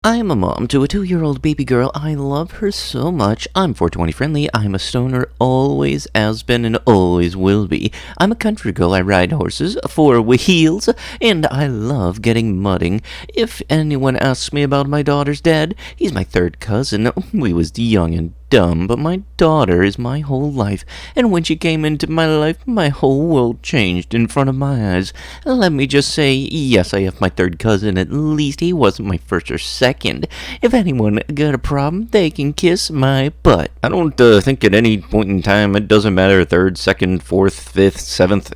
I'm a mom to a 2-year-old baby girl. I love her so much. I'm 420 friendly. I'm a stoner, always has been and always will be. I'm a country girl. I ride horses, 4 wheels, and I love getting mudding. If anyone asks me about my daughter's dad, he's my third cousin. We was young and dumb, but my daughter is my whole life, and when she came into my life, my whole world changed in front of my eyes. Let me just say, yes, I have my third cousin. At least he wasn't my first or second. If anyone got a problem, they can kiss my butt. I don't think at any point in time, it doesn't matter, third, second, fourth, fifth, seventh,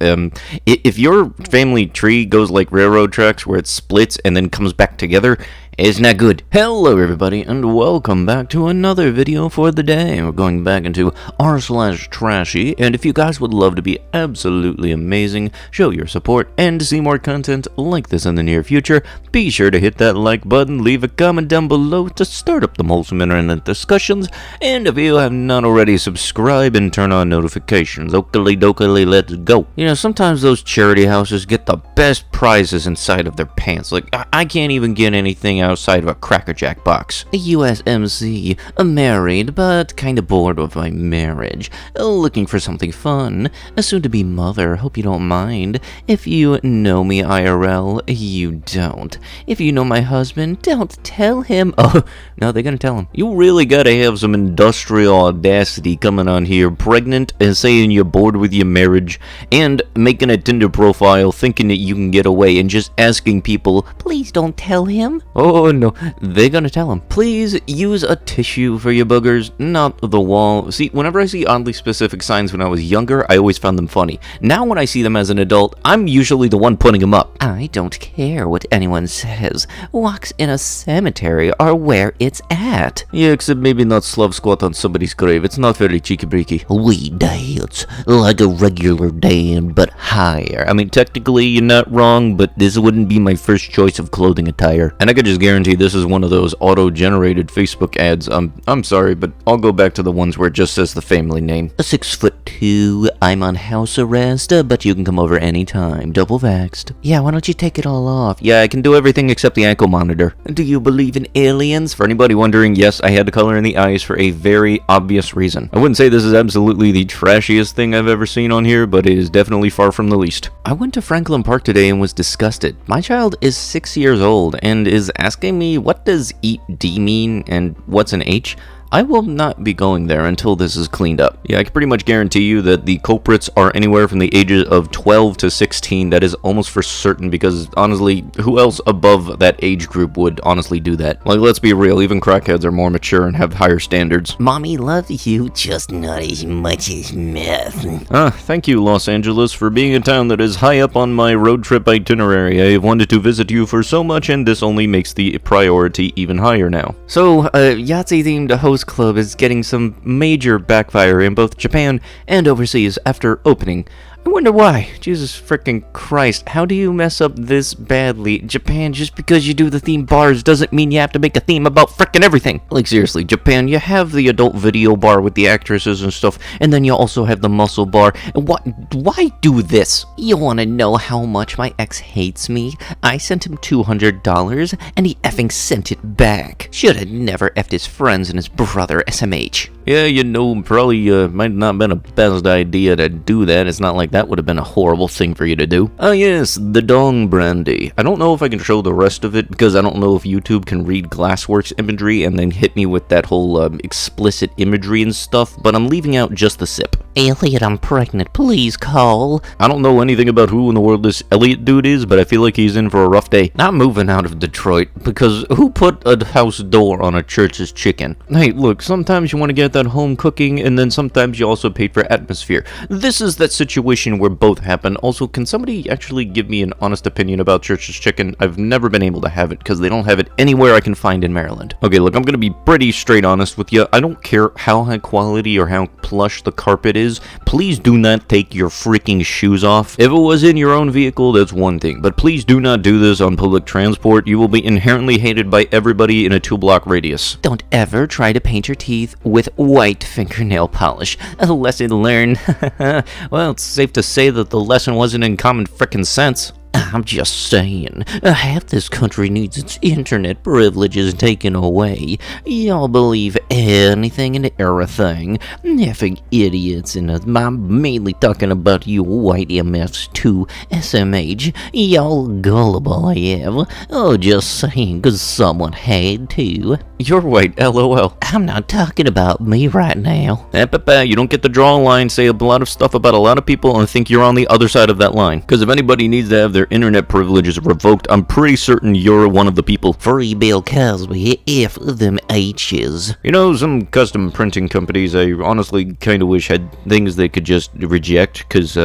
if your family tree goes like railroad tracks where it splits and then comes back together, it's not good. Hello everybody, and welcome back to another video for the day. We're going back into r/trashy, and if you guys would love to be absolutely amazing, show your support, and see more content like this in the near future, be sure to hit that like button, leave a comment down below to start up the wholesome internet discussions, and if you have not already, subscribe and turn on notifications. Oakley dokley, let's go. You know, sometimes those charity houses get the best prizes inside of their pants. Like, I can't even get anything outside of a Cracker Jack box. A USMC, married, but kinda bored with my marriage. Looking for something fun. A soon-to-be mother, hope you don't mind. If you know me IRL, you don't. If you know my husband, don't tell him. Oh, no, they're gonna tell him. You really gotta have some industrial audacity coming on here, pregnant and saying you're bored with your marriage, and making a Tinder profile thinking that you can get away and just asking people, please don't tell him. oh no, they're gonna tell him. Please use a tissue for your boogers, not the wall. See, whenever I see oddly specific signs when I was younger, I always found them funny. Now when I see them as an adult, I'm usually the one putting them up. I don't care what anyone says. Walks in a cemetery are where it's at. Yeah, except maybe not slov squat on somebody's grave. It's not very cheeky-breaky. We dance like a regular Dan, but higher. I mean, technically, you're not wrong, but this wouldn't be my first choice of clothing attire. And I could just guarantee this is one of those auto-generated Facebook ads. I'm sorry, but I'll go back to the ones where it just says the family name. 6'2", I'm on house arrest, but you can come over anytime. Double vaxxed. Yeah, why don't you take it all off? Yeah, I can do everything except the ankle monitor. Do you believe in aliens? For anybody wondering, yes, I had to color in the eyes for a very obvious reason. I wouldn't say this is absolutely the trashiest thing I've ever seen on here, but it is definitely far from the least. I went to Franklin Park today and was disgusted. My child is 6 years old and is asking me, what does eat D mean and what's an H? I will not be going there until this is cleaned up. Yeah, I can pretty much guarantee you that the culprits are anywhere from the ages of 12 to 16. That is almost for certain, because honestly, who else above that age group would honestly do that? Like, let's be real, even crackheads are more mature and have higher standards. Mommy loves you, just not as much as meth. Thank you, Los Angeles, for being a town that is high up on my road trip itinerary. I have wanted to visit you for so much, and this only makes the priority even higher now. So, Yahtzee-themed host club is getting some major backfire in both Japan and overseas after opening. I wonder why. Jesus frickin' Christ, how do you mess up this badly? Japan, just because you do the theme bars doesn't mean you have to make a theme about frickin' everything. Like, seriously, Japan, you have the adult video bar with the actresses and stuff, and then you also have the muscle bar. And why do this? You wanna know how much my ex hates me? I sent him $200, and he effing sent it back. Should've never effed his friends and his brother, SMH. Yeah, you know, probably might not have been a best idea to do that. It's not like that would have been a horrible thing for you to do. Oh yes, the dong brandy. I don't know if I can show the rest of it, because I don't know if YouTube can read Glassworks imagery and then hit me with that whole explicit imagery and stuff, but I'm leaving out just the sip. Elliot, I'm pregnant. Please call. I don't know anything about who in the world this Elliot dude is, but I feel like he's in for a rough day. Not moving out of Detroit, because who put a house door on a church's chicken? Hey, look, sometimes you want to get that home cooking, and then sometimes you also paid for atmosphere. This is that situation where both happen. Also, can somebody actually give me an honest opinion about church's chicken? I've never been able to have it, because they don't have it anywhere I can find in Maryland. Okay, look, I'm gonna be pretty straight honest with you. I don't care how high quality or how plush the carpet is. Please do not take your freaking shoes off. If it was in your own vehicle, that's one thing, but please do not do this on public transport. You will be inherently hated by everybody in a 2-block radius. Don't ever try to paint your teeth with white fingernail polish. A lesson learned. Well, it's safe to say that the lesson wasn't in common frickin' sense. I'm just saying, half this country needs its internet privileges taken away. Y'all believe anything and everything. Effing idiots, and I'm mainly talking about you white MFs too, SMH. Y'all gullible AF. Oh, just saying, 'cause someone had to. You're white, LOL. I'm not talking about me right now. You don't get to draw a line, say a lot of stuff about a lot of people, and think you're on the other side of that line. Because if anybody needs to have their internet privileges revoked, I'm pretty certain you're one of the people. Free Bill Cosby, F them H's. You know, some custom printing companies I honestly kind of wish had things they could just reject, because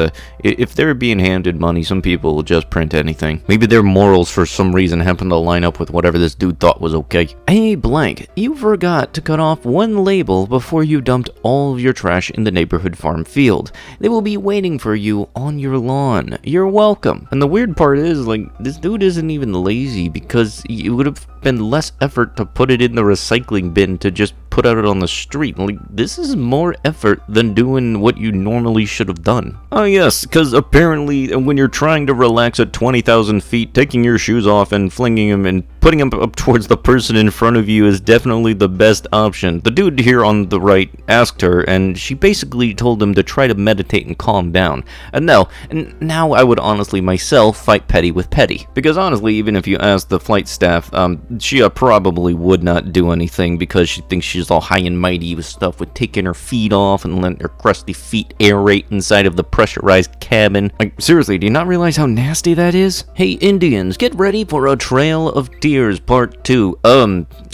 if they're being handed money, some people will just print anything. Maybe their morals for some reason happen to line up with whatever this dude thought was okay. Hey, blank, you forgot to cut off one label before you dumped all of your trash in the neighborhood farm field. They will be waiting for you on your lawn. You're welcome. And the weird part is, like, this dude isn't even lazy, because it would have been less effort to put it in the recycling bin to just put it on the street. Like, this is more effort than doing what you normally should have done. Oh yes, because apparently when you're trying to relax at 20,000 feet, taking your shoes off and flinging them and putting them up towards the person in front of you is definitely the best option. The dude here on the right asked her, and she basically told him to try to meditate and calm down. And now I would honestly myself fight petty with petty. Because honestly, even if you ask the flight staff, she probably would not do anything, because she thinks she's all high and mighty with stuff with taking her feet off and letting her crusty feet aerate inside of the pressurized cabin. Like, seriously, do you not realize how nasty that is? Hey, Indians, get ready for a Trail of Tears Part 2.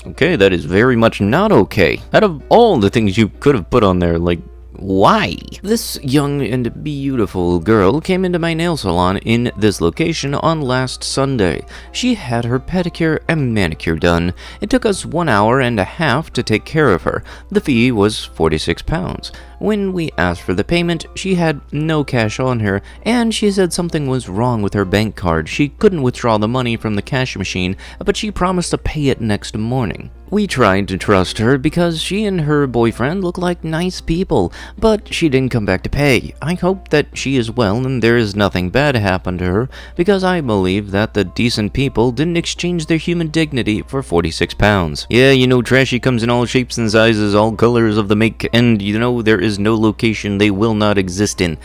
Okay, that is very much not okay. Out of all the things you could have put on there, like, why? This young and beautiful girl came into my nail salon in this location on last Sunday. She had her pedicure and manicure done. It took us 1 hour and a half to take care of her. The fee was £46. When we asked for the payment, she had no cash on her, and she said something was wrong with her bank card. She couldn't withdraw the money from the cash machine, but she promised to pay it next morning. We tried to trust her because she and her boyfriend look like nice people, but she didn't come back to pay. I hope that she is well and there is nothing bad happened to her, because I believe that the decent people didn't exchange their human dignity for £46. Yeah, you know, Trashy comes in all shapes and sizes, all colors of the make, and you know, there is no location they will not exist in.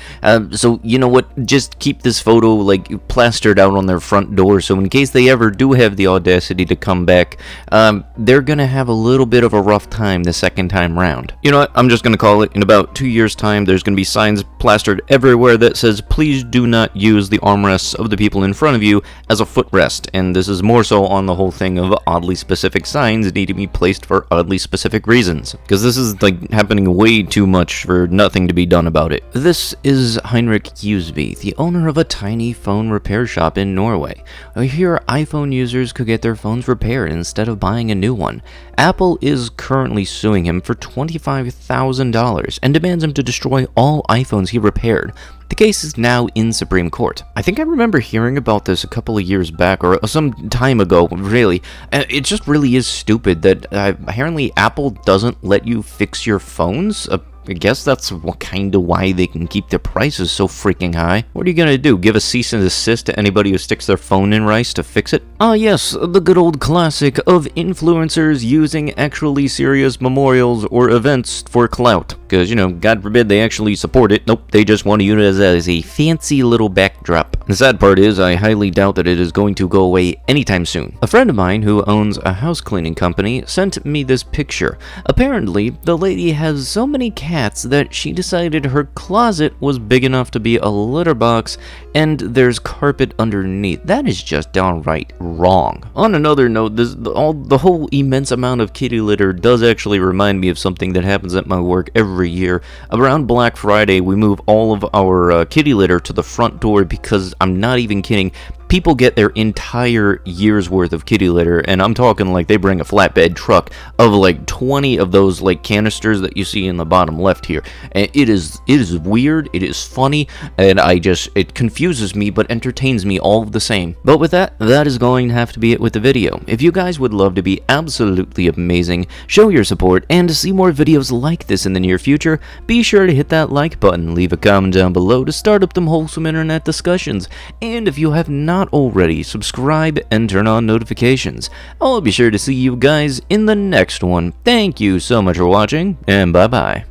So, you know what, just keep this photo, like, plastered out on their front door, so in case they ever do have the audacity to come back, they're gonna have a little bit of a rough time the second time round. You know what, I'm just gonna call it. In about 2 years' time, there's gonna be signs plastered everywhere that says, please do not use the armrests of the people in front of you as a footrest, and this is more so on the whole thing of oddly specific signs need to be placed for oddly specific reasons, because this is, like, happening way too much for nothing to be done about it. This is Heinrich Huseby, the owner of a tiny phone repair shop in Norway. Here, iPhone users could get their phones repaired instead of buying a new one. Apple is currently suing him for $25,000 and demands him to destroy all iPhones he repaired. The case is now in Supreme Court. I think I remember hearing about this a couple of years back, or some time ago, really. It just really is stupid that apparently Apple doesn't let you fix your phones. I guess that's kind of why they can keep their prices so freaking high. What are you gonna do, give a cease and desist to anybody who sticks their phone in rice to fix it? Ah yes, the good old classic of influencers using actually serious memorials or events for clout. Because, you know, God forbid they actually support it. Nope, they just want to use it as a fancy little backdrop. The sad part is, I highly doubt that it is going to go away anytime soon. A friend of mine who owns a house cleaning company sent me this picture. Apparently, the lady has so many cats that she decided her closet was big enough to be a litter box, and there's carpet underneath. That is just downright wrong. On another note, the whole immense amount of kitty litter does actually remind me of something that happens at my work every year. Around Black Friday, we move all of our kitty litter to the front door because, I'm not even kidding, people get their entire year's worth of kitty litter, and I'm talking like they bring a flatbed truck of like 20 of those like canisters that you see in the bottom left here. And it is weird, it is funny, and it confuses me but entertains me all the same. But with that is going to have to be it with the video. If you guys would love to be absolutely amazing, show your support, and to see more videos like this in the near future, be sure to hit that like button, leave a comment down below to start up them wholesome internet discussions, and if you have not not already, subscribe and turn on notifications. I'll be sure to see you guys in the next one. Thank you so much for watching, and bye-bye.